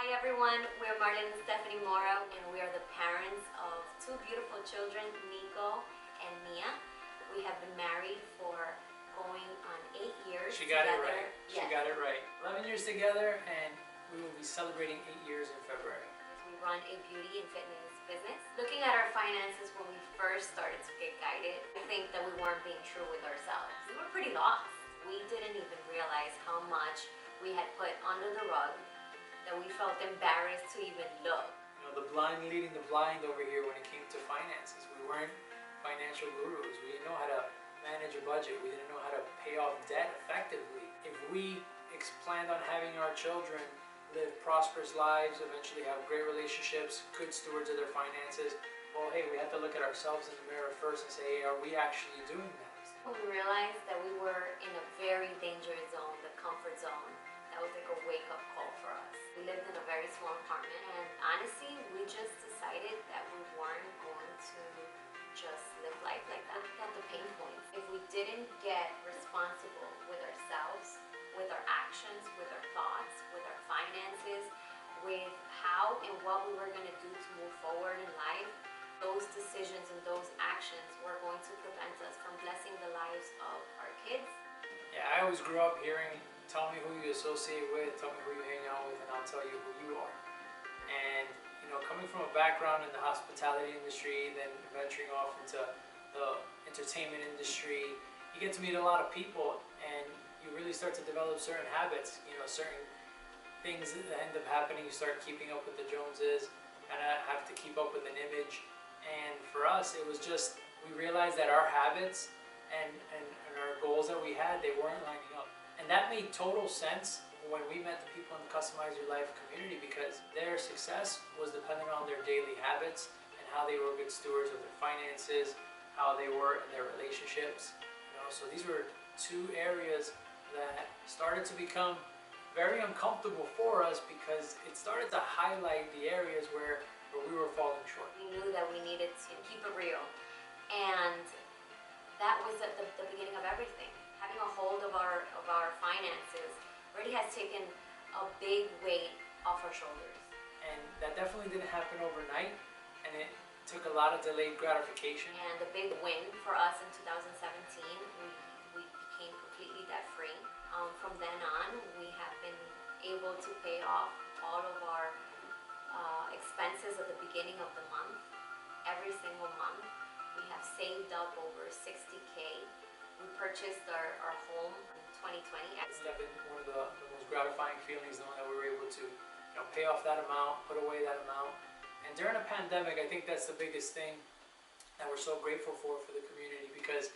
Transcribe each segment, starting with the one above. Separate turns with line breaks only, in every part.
Hi everyone, we're Marlon Stephanie Mora and we are the parents of two beautiful children, Nico and Mia. We have been married for going on 8 years.
She got
together.
it right. She got it right. 11 years together, and we will be celebrating 8 years in February.
We run a beauty and fitness business. Looking at our finances when we first started to get guided, I think that we weren't being true with ourselves. We were pretty lost. We didn't even realize how much we had put under the rug that we felt embarrassed to even look.
You know, the blind leading the blind over here when it came to finances. We weren't financial gurus. We didn't know how to manage a budget. We didn't know how to pay off debt effectively. If we planned on having our children live prosperous lives, eventually have great relationships, good stewards of their finances, well, hey, we have to look at ourselves in the mirror first and say, hey, are we actually doing that?
We realized that we were in a very dangerous zone, the comfort zone. That was like a wake-up call for us. We lived in a very small apartment, and honestly, we just decided that we weren't going to just live life like that. At the pain points. If we didn't get responsible with ourselves, with our actions, with our thoughts, with our finances, with how and what we were going to do to move forward in life, those decisions and those actions were going to prevent us from blessing the lives of our kids.
Yeah, I always grew up hearing, tell me who you associate with, tell me who you hang out with, and I'll tell you who you are. And, you know, coming from a background in the hospitality industry, then venturing off into the entertainment industry, you get to meet a lot of people, and you really start to develop certain habits, you know, certain things that end up happening. You start keeping up with the Joneses, and have to keep up with an image. And for us, it was just, we realized that our habits and our goals that we had, they weren't lining up. And that made total sense when we met the people in the Customize Your Life community, because their success was dependent on their daily habits and how they were good stewards of their finances, how they were in their relationships. You know, so these were two areas that started to become very uncomfortable for us, because it started to highlight the areas where we were falling short.
We knew that we needed to keep it real, and that was at the beginning of everything. Having a hold of our finances really has taken a big weight off our shoulders.
And that definitely didn't happen overnight, and it took a lot of delayed gratification.
And the big win for us in 2017, we became completely debt-free. From then on, we have been able to pay off all of our expenses at the beginning of the month. Every single month, we have saved up over 60K. We purchased our home in 2020.
It's been one of the most gratifying feelings, knowing that we were able to, you know, pay off that amount, put away that amount. And during a pandemic, I think that's the biggest thing that we're so grateful for the community, because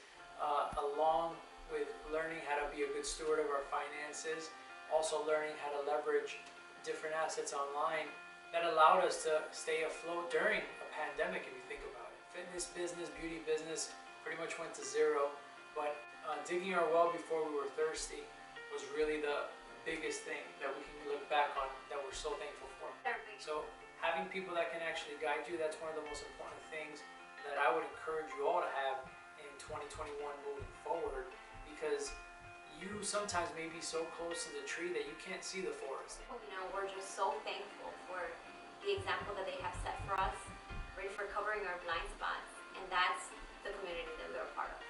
along with learning how to be a good steward of our finances, also learning how to leverage different assets online, that allowed us to stay afloat during a pandemic, if you think about it. Fitness business, beauty business pretty much went to zero, but digging our well before we were thirsty was really the biggest thing that we can look back on, that we're so thankful for. So having people that can actually guide you, that's one of the most important things that I would encourage you all to have in 2021 moving forward, because you sometimes may be so close to the tree that you can't see the forest.
You know, we're just so thankful for the example that they have set for us, ready for covering our blind spots, and that's the community that we're a part of.